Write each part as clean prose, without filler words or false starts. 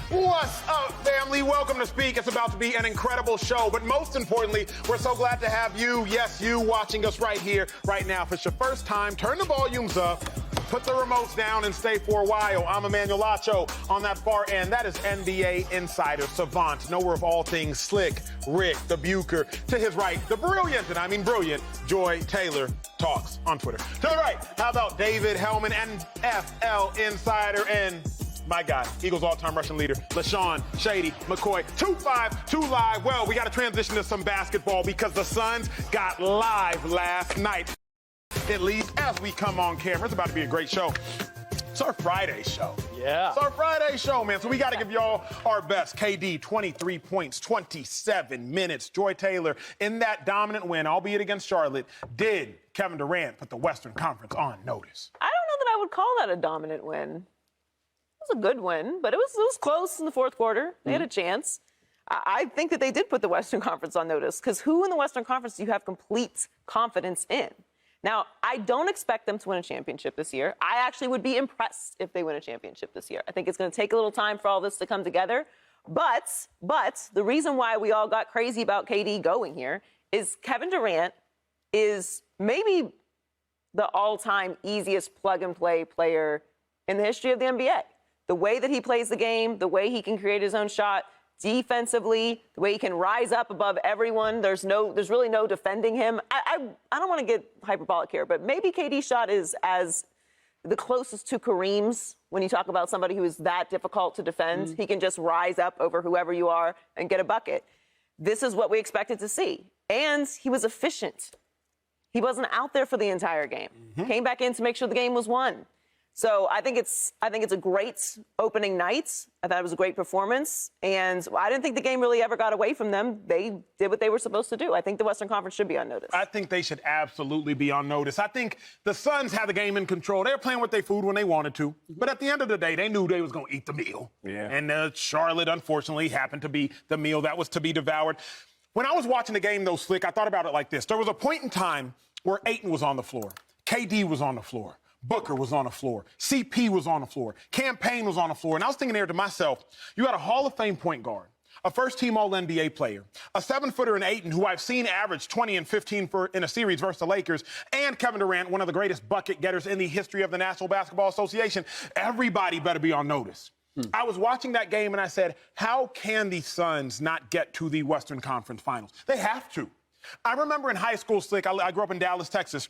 What's up, family? Welcome to Speak. It's about to be an incredible show, but most importantly, we're so glad to have you, yes, you, watching us right here, right now. If it's your first time, turn the volumes up, put the remotes down, and stay for a while. I'm Emmanuel Acho. On that far end, that is NBA insider, savant, knower of all things slick, Ric, the Bucher. To his right, the brilliant, and I mean brilliant, Joy Taylor talks on Twitter. To the right, how about David Hellman, NFL insider, and my guy, Eagles all-time rushing leader, LeSean McCoy, 252 live. Well, we got to transition to some basketball because the Suns got live last night. At least as we come on camera, it's about to be a great show. It's our Friday show. Yeah. It's our Friday show, man. So we got to give y'all our best. KD, 23 points, 27 minutes. Joy Taylor, in that dominant win, albeit against Charlotte, did Kevin Durant put the Western Conference on notice? I don't know that I would call that a dominant win. It was a good win, but it was close in the fourth quarter. They had a chance. I think that they did put the Western Conference on notice, because who in the Western Conference do you have complete confidence in? Now, I don't expect them to win a championship this year. I actually would be impressed if they win a championship this year. I think it's going to take a little time for all this to come together. But the reason why we all got crazy about KD going here is Kevin Durant is maybe the all-time easiest plug-and-play player in the history of the NBA. The way that he plays the game, the way he can create his own shot defensively, the way he can rise up above everyone. There's really no defending him. I don't want to get hyperbolic here, but maybe KD's shot is as the closest to Kareem's when you talk about somebody who is that difficult to defend. He can just rise up over whoever you are and get a bucket. This is what we expected to see. And he was efficient. He wasn't out there for the entire game. Came back in to make sure the game was won. So I think it's a great opening night. I thought it was a great performance. And I didn't think the game really ever got away from them. They did what they were supposed to do. I think the Western Conference should be on notice. I think they should absolutely be on notice. I think the Suns had the game in control. They were playing with their food when they wanted to. But at the end of the day, they knew they was going to eat the meal. Yeah. And Charlotte, unfortunately, happened to be the meal that was to be devoured. When I was watching the game, though, Slick, I thought about it like this. There was a point in time where Ayton was on the floor. KD was on the floor. Booker was on the floor. CP was on the floor. Campaign was on the floor. And I was thinking there to myself, you got a Hall of Fame point guard, a first-team All-NBA player, a 7-footer in Ayton, who I've seen average 20 and 15 in a series versus the Lakers, and Kevin Durant, one of the greatest bucket getters in the history of the National Basketball Association. Everybody better be on notice. I was watching that game, and I said, how can the Suns not get to the Western Conference Finals? They have to. I remember in high school, Slick, I grew up in Dallas, Texas,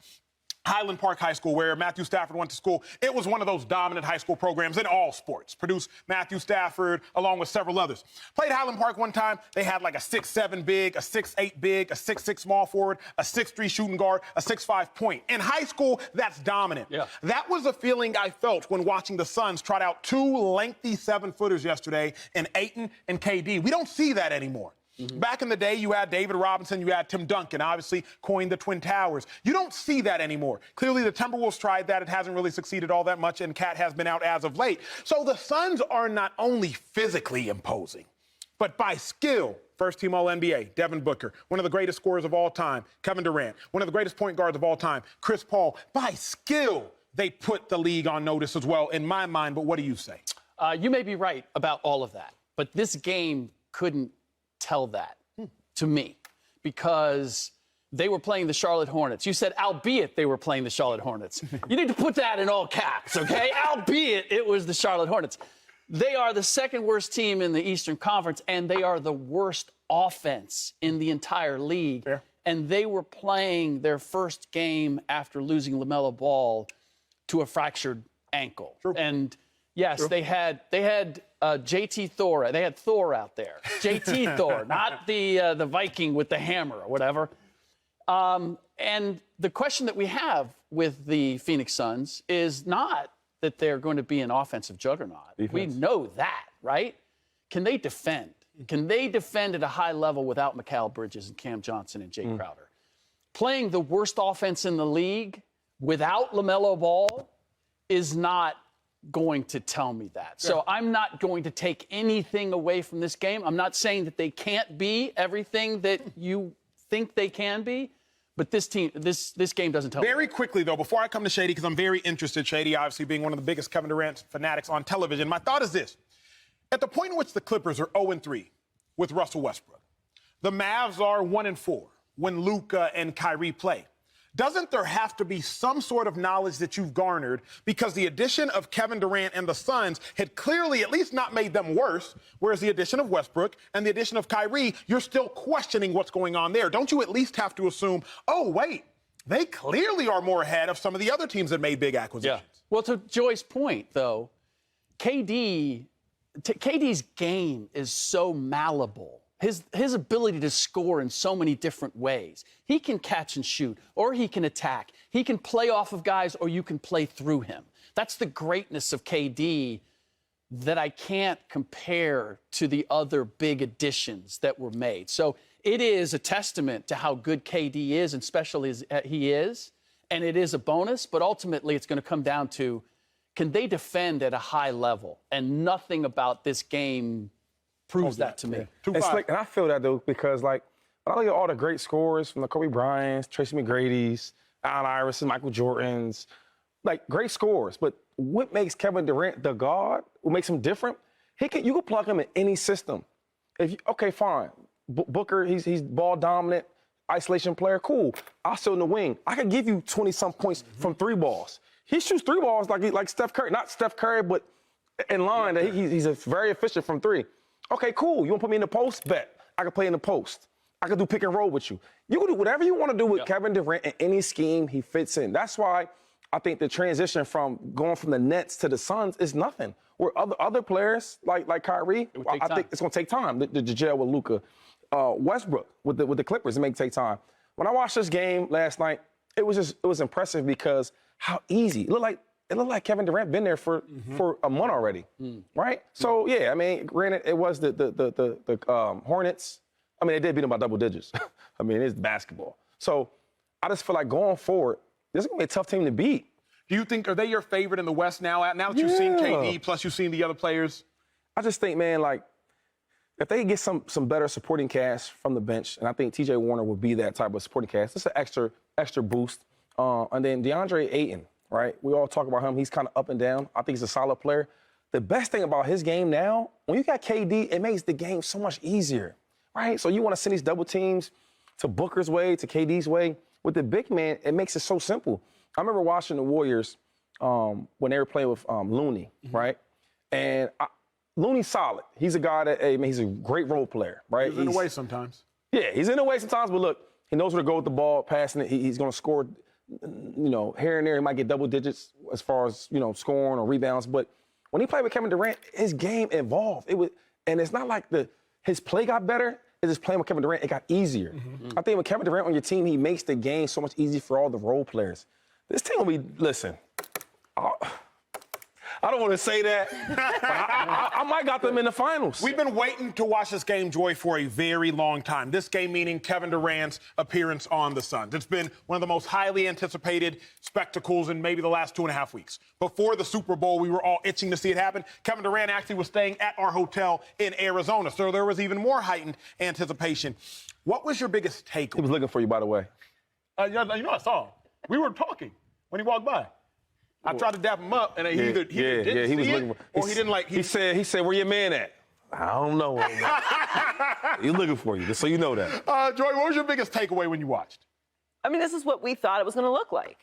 Highland Park High School, where Matthew Stafford went to school. It was one of those dominant high school programs in all sports. Produced Matthew Stafford along with several others. Played Highland Park one time. They had like a 6'7" big, a 6'8" big, a 6'6" small forward, a 6'3" shooting guard, a 6'5" point. In high school, that's dominant. Yeah. That was a feeling I felt when watching the Suns trot out two lengthy 7-footers yesterday in Ayton and KD. We don't see that anymore. Back in the day, you had David Robinson, you had Tim Duncan, obviously coined the Twin Towers. You don't see that anymore. Clearly, the Timberwolves tried that. It hasn't really succeeded all that much, and Cat has been out as of late. So the Suns are not only physically imposing, but by skill. First-team All-NBA, Devin Booker, one of the greatest scorers of all time, Kevin Durant, one of the greatest point guards of all time, Chris Paul. By skill, they put the league on notice as well, in my mind. But what do you say? You may be right about all of that, but this game couldn't tell that to me, because they were playing the Charlotte Hornets. You said, albeit they were playing the Charlotte Hornets. You need to put that in all caps, okay? Albeit it was the Charlotte Hornets. They are the second worst team in the Eastern Conference, and they are the worst offense in the entire league. Yeah. And they were playing their first game after losing LaMelo Ball to a fractured ankle. True. And yes, True. they had JT Thor. They had Thor out there. JT Thor, not the Viking with the hammer or whatever. And the question that we have with the Phoenix Suns is not that they're going to be an offensive juggernaut. Defense. We know that, right? Can they defend? Can they defend at a high level without Mikal Bridges and Cam Johnson and Jay Crowder? Playing the worst offense in the league without LaMelo Ball is not going to tell me that. Yeah. So I'm not going to take anything away from this game. I'm not saying that they can't be everything that you think they can be, but this game doesn't tell me. Very quickly, though, before I come to Shady, because I'm very interested, Shady obviously being one of the biggest Kevin Durant fanatics on television, my thought is this. At the point in which the Clippers are 0-3 with Russell Westbrook, the Mavs are 1-4 when Luka and Kyrie play. Doesn't there have to be some sort of knowledge that you've garnered because the addition of Kevin Durant and the Suns had clearly at least not made them worse, whereas the addition of Westbrook and the addition of Kyrie, you're still questioning what's going on there. Don't you at least have to assume, oh, wait, they clearly are more ahead of some of the other teams that made big acquisitions? Yeah. Well, to Joy's point, though, KD's game is so malleable. His ability to score in so many different ways. He can catch and shoot, or he can attack. He can play off of guys, or you can play through him. That's the greatness of KD that I can't compare to the other big additions that were made. So it is a testament to how good KD is, and special as he is, and it is a bonus, but ultimately it's going to come down to, can they defend at a high level? And nothing about this game proves that to me. And I feel that, though, because, like, when I look at all the great scorers from the Kobe Bryants, Tracy McGrady's, Allen Iverson, Michael Jordan's, like, great scorers. But what makes Kevin Durant the god, what makes him different, you can plug him in any system. Okay, fine. Booker, he's ball dominant, isolation player, cool. I'll sit in the wing. I can give you 20-some points from 3 balls. He shoots 3 balls like Steph Curry. Not Steph Curry, but in line. That he's very efficient from 3. Okay, cool. You want to put me in the post? Bet. I can play in the post. I can do pick and roll with you. You can do whatever you want to do with Kevin Durant in any scheme he fits in. That's why I think the transition from going from the Nets to the Suns is nothing. Where other players like Kyrie, I think it's going to take time to gel with Luka. Westbrook with the Clippers, it may take time. When I watched this game last night, it was impressive because how easy. It looked like Kevin Durant been there for a month already, right? So, yeah, I mean, granted, it was the Hornets. I mean, they did beat them by double digits. I mean, it's basketball. So I just feel like going forward, this is going to be a tough team to beat. Do you think, are they your favorite in the West now that you've seen KD, plus you've seen the other players? I just think, man, like, if they get some better supporting cast from the bench, and I think T.J. Warner would be that type of supporting cast, it's an extra boost. And then DeAndre Ayton, right? We all talk about him. He's kind of up and down. I think he's a solid player. The best thing about his game now, when you got KD, it makes the game so much easier, right? So you want to send these double teams to Booker's way, to KD's way. With the big man, it makes it so simple. I remember watching the Warriors when they were playing with Looney, right? And Looney's solid. He's a guy that, he's a great role player, right? He's in the way sometimes. Yeah, he's in the way sometimes, but look, he knows where to go with the ball, passing it. He's going to score, here and there. He might get double digits as far as, scoring or rebounds. But when he played with Kevin Durant, his game evolved. And it's not like his play got better. It's just playing with Kevin Durant, it got easier. I think with Kevin Durant on your team, he makes the game so much easier for all the role players. This team will be, listen, I don't want to say that, but I might got them in the finals. We've been waiting to watch this game, Joy, for a very long time. This game meaning Kevin Durant's appearance on the Suns. It's been one of the most highly anticipated spectacles in maybe the last 2.5 weeks. Before the Super Bowl, we were all itching to see it happen. Kevin Durant actually was staying at our hotel in Arizona, so there was even more heightened anticipation. What was your biggest takeaway? He was looking for you, by the way. I saw him. We were talking when he walked by. I tried to dap him up, and he either didn't see it, or he didn't like. He said, "Where your man at?" I don't know. He's looking for you, just so you know that. Joy, what was your biggest takeaway when you watched? I mean, this is what we thought it was going to look like.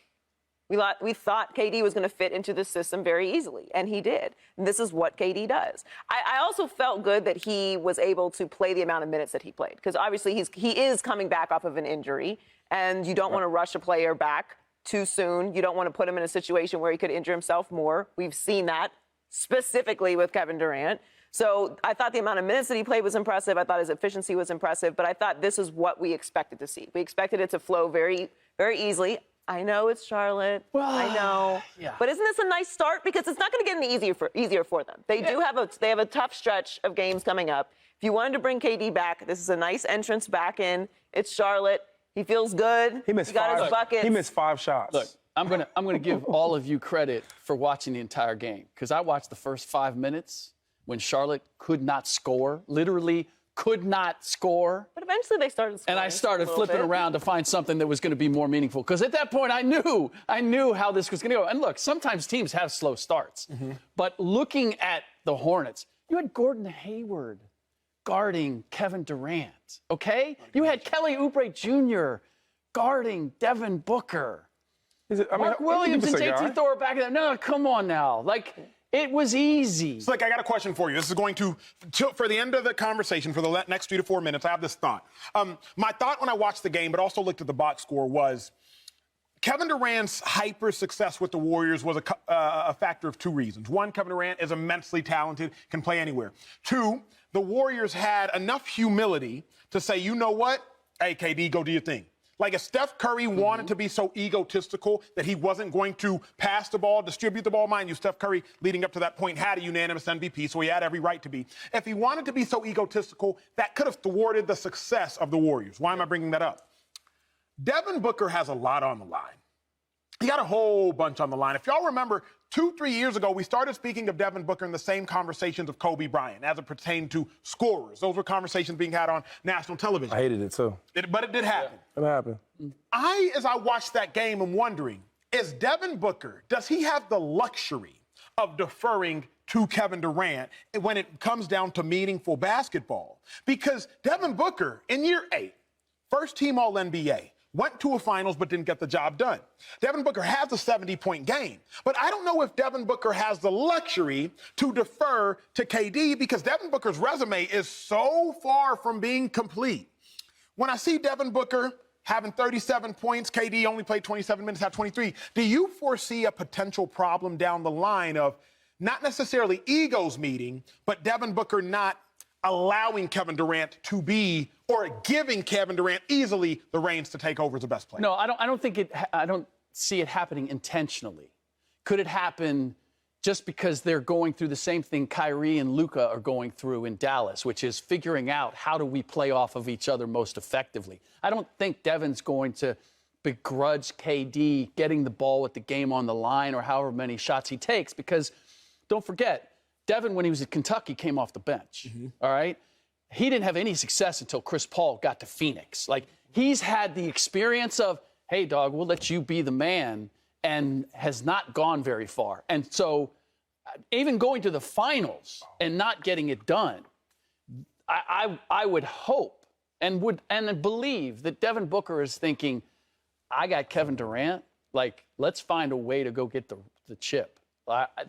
We thought KD was going to fit into the system very easily, and he did. And this is what KD does. I also felt good that he was able to play the amount of minutes that he played, because obviously he is coming back off of an injury, and you don't want to rush a player back too soon. You don't want to put him in a situation where he could injure himself more. We've seen that specifically with Kevin Durant. So I thought the amount of minutes that he played was impressive. I thought his efficiency was impressive, but I thought this is what we expected to see. We expected it to flow very, very easily. I know it's Charlotte. Well, I know. Yeah. But isn't this a nice start? Because it's not going to get any easier for them. They have a tough stretch of games coming up. If you wanted to bring KD back, this is a nice entrance back in. It's Charlotte. He feels good. He got his buckets. He missed 5 shots. Look, I'm gonna give all of you credit for watching the entire game, because I watched the first 5 minutes when Charlotte could not score, literally could not score. But eventually they started scoring. And I started flipping around to find something that was going to be more meaningful, because at that point I knew how this was going to go. And look, sometimes teams have slow starts. But looking at the Hornets, You had Gordon Hayward guarding Kevin Durant, okay? You had Kelly Oubre Jr. guarding Devin Booker. Mark Williams and JT Thor back there. No, come on now. Like, it was easy. Slick, I got a question for you. This is going to for the end of the conversation, for the next 3 to 4 minutes, I have this thought. My thought when I watched the game, but also looked at the box score, was Kevin Durant's hyper success with the Warriors was a factor of 2 reasons. 1, Kevin Durant is immensely talented, can play anywhere. 2, the Warriors had enough humility to say, you know what? Hey, KD, go do your thing. Like, if Steph Curry wanted to be so egotistical that he wasn't going to pass the ball, distribute the ball, mind you, Steph Curry, leading up to that point, had a unanimous MVP, so he had every right to be. If he wanted to be so egotistical, that could have thwarted the success of the Warriors. Why am I bringing that up? Devin Booker has a lot on the line. He got a whole bunch on the line. If y'all remember, 2-3 years ago, we started speaking of Devin Booker in the same conversations of Kobe Bryant as it pertained to scorers. Those were conversations being had on national television. I hated it, too. But it did happen. It happened. As I watched that game, am wondering, is Devin Booker, does he have the luxury of deferring to Kevin Durant when it comes down to meaningful basketball? Because Devin Booker, in year 8, first team All-NBA, went to a finals but didn't get the job done. Devin Booker has a 70-point game, but I don't know if Devin Booker has the luxury to defer to KD because Devin Booker's resume is so far from being complete. When I see Devin Booker having 37 points, KD only played 27 minutes, had 23, do you foresee a potential problem down the line of not necessarily egos meeting, but Devin Booker not allowing Kevin Durant to be, or giving Kevin Durant easily the reins to take over as the best player? No, I don't see it happening intentionally. Could it happen just because they're going through the same thing Kyrie and Luka are going through in Dallas, which is figuring out how do we play off of each other most effectively? I don't think Devin's going to begrudge KD getting the ball with the game on the line or however many shots he takes, because don't forget, Devin, when he was at Kentucky, came off the bench, all right? He didn't have any success until Chris Paul got to Phoenix. Like, he's had the experience of, hey, dog, we'll let you be the man, and has not gone very far. And so even going to the finals and not getting it done, I would hope and believe that Devin Booker is thinking, I got Kevin Durant, like, let's find a way to go get the chip.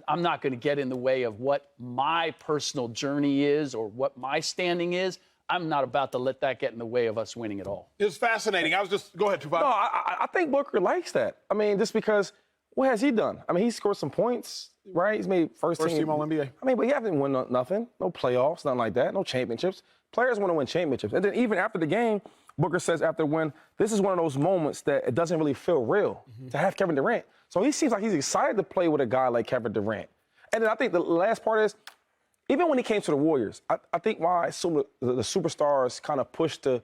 I'm not going to get in the way of what my personal journey is or what my standing is. I'm not about to let that get in the way of us winning it all. It was fascinating. Go ahead, Tupac. No, I think Booker likes that. I mean, just because, what has he done? I mean, he scored some points, right? He's made first team All-NBA. I mean, but he hasn't won nothing. No playoffs, nothing like that. No championships. Players want to win championships. And then even after the game, Booker says after the win, this is one of those moments that it doesn't really feel real to have Kevin Durant. So he seems like he's excited to play with a guy like Kevin Durant. And then I think the last part is, even when he came to the Warriors, I think why some of the superstars kind of pushed the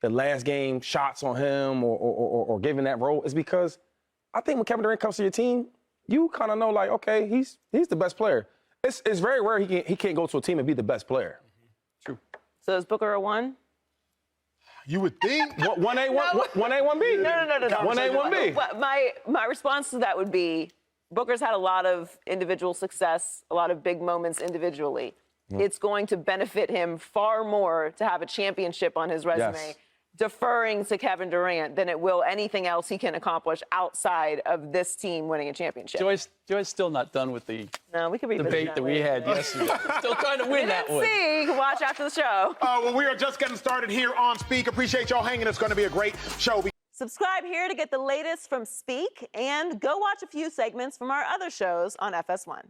last game shots on him or giving that role is because I think when Kevin Durant comes to your team, you kind of know, like, okay, he's the best player. It's very rare he can't go to a team and be the best player. True. So is Booker a 1? You would think. 1A, 1B? No. 1A, 1B. My response to that would be, Booker's had a lot of individual success, a lot of big moments individually. It's going to benefit him far more to have a championship on his resume, deferring to Kevin Durant, than it will anything else he can accomplish outside of this team winning a championship. Joy's still not done with the we can debate that we had yesterday. Still trying to win that one. See, you can watch after the show. Well, we are just getting started here on Speak. Appreciate y'all hanging. It's going to be a great show. Subscribe here to get the latest from Speak, and go watch a few segments from our other shows on FS1.